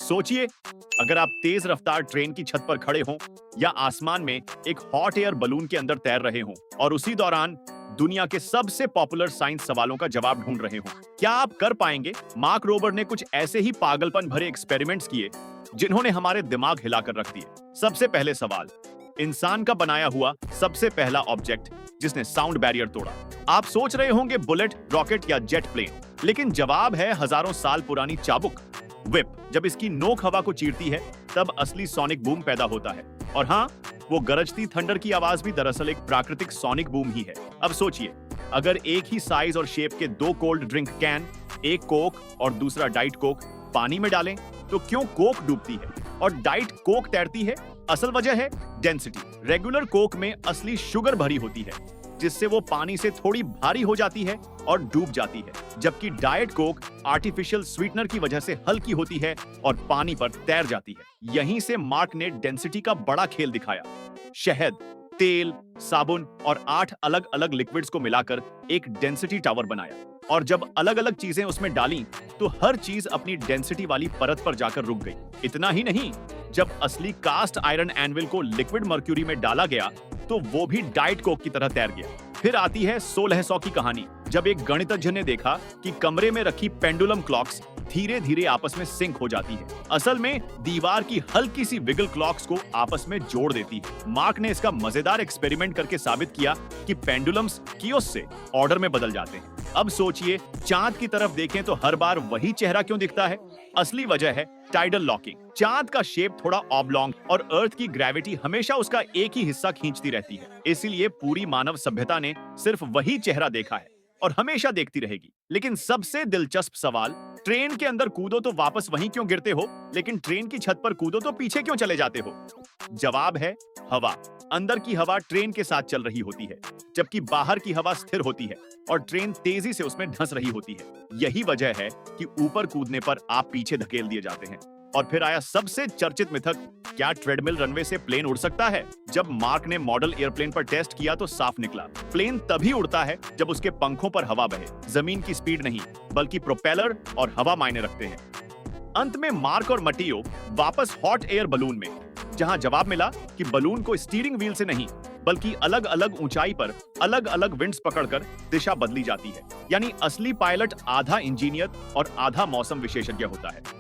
सोचिए, अगर आप तेज रफ्तार ट्रेन की छत पर खड़े हों या आसमान में एक हॉट एयर बलून के अंदर तैर रहे हों और उसी दौरान दुनिया के सबसे पॉपुलर साइंस सवालों का जवाब ढूंढ रहे हों, क्या आप कर पाएंगे? मार्क रोबर ने कुछ ऐसे ही पागलपन भरे एक्सपेरिमेंट्स किए जिन्होंने हमारे दिमाग हिलाकर रख दिए। सबसे पहले सवाल, इंसान का बनाया हुआ सबसे पहला ऑब्जेक्ट जिसने साउंड बैरियर तोड़ा। आप सोच रहे होंगे बुलेट, रॉकेट या जेट प्लेन, लेकिन जवाब है हजारों साल पुरानी चाबुक, व्हिप। जब इसकी नोक हवा को चीरती है तब असली सोनिक बूम पैदा होता है। और हाँ, वो गरजती थंडर की आवाज भी दरअसल एक प्राकृतिक सोनिक बूम ही है। अब सोचिए, अगर एक ही साइज और शेप के दो कोल्ड ड्रिंक कैन, एक कोक और दूसरा डाइट कोक, पानी में डालें तो क्यों कोक डूबती है और डाइट कोक तैरती है? असल वजह है डेंसिटी। रेगुलर कोक में असली शुगर भरी होती है, जिससे वो पानी से थोड़ी भारी हो जाती है और डूब जाती है, जबकि डाइट कोक आर्टिफिशियल स्वीटनर की वजह से हल्की होती है और पानी पर तैर जाती है। यहीं से मार्क ने डेंसिटी का बड़ा खेल दिखाया। शहद, तेल, साबुन और 8 अलग-अलग लिक्विड्स को मिलाकर एक डेंसिटी टावर बनाया और जब अलग-अलग चीजें उसमें डाली तो हर चीज अपनी डेंसिटी वाली परत पर जाकर रुक गई। इतना ही नहीं, जब असली कास्ट आयरन एनविल को लिक्विड मर्क्यूरी में डाला गया तो वो भी डाइट कोक की तरह तैर गया। फिर आती है 1600 की कहानी, जब एक गणितज्ञ ने देखा कि कमरे में रखी पेंडुलम क्लॉक्स धीरे धीरे आपस में सिंक हो जाती है। असल में दीवार की हल्की सी विगल क्लॉक्स को आपस में जोड़ देती है। मार्क ने इसका मजेदार एक्सपेरिमेंट करके साबित किया कि पेंडुलम्स कियोस्क से ऑर्डर में बदल जाते हैं। अब सोचिए, चांद की तरफ देखें तो हर बार वही चेहरा क्यों दिखता है? असली वजह है टाइडल लॉकिंग। चांद का शेप थोड़ा ऑब्लॉन्ग और अर्थ की ग्रेविटी हमेशा उसका एक ही हिस्सा खींचती रहती है। इसीलिए पूरी मानव सभ्यता ने सिर्फ वही चेहरा देखा है और हमेशा देखती रहेगी। लेकिन सबसे दिलचस्प सवाल, ट्रेन के अंदर कूदो तो वापस वहीं क्यों गिरते हो, लेकिन ट्रेन की छत पर कूदो तो पीछे क्यों चले जाते हो? जवाब है हवा। अंदर की हवा ट्रेन के साथ चल रही होती है, जबकि बाहर की हवा स्थिर होती है और ट्रेन तेजी से उसमें धंस रही होती है। यही वजह है कि ऊपर कूदने पर आप पीछे धकेल दिए जाते हैं। और फिर आया सबसे चर्चित मिथक, क्या ट्रेडमिल रनवे से प्लेन उड़ सकता है? जब मार्क ने मॉडल एयरप्लेन पर टेस्ट किया तो साफ निकला, प्लेन तभी उड़ता है जब उसके पंखों पर हवा बहे। जमीन की स्पीड नहीं, बल्कि प्रोपेलर और हवा मायने रखते हैं। अंत में मार्क और मटियो वापस हॉट एयर बलून में, जहां जवाब मिला कि बलून को स्टीयरिंग व्हील से नहीं, बल्कि अलग अलग ऊंचाई पर अलग अलग विंड्स पकड़कर दिशा बदली जाती है। यानी असली पायलट आधा इंजीनियर और आधा मौसम विशेषज्ञ होता है।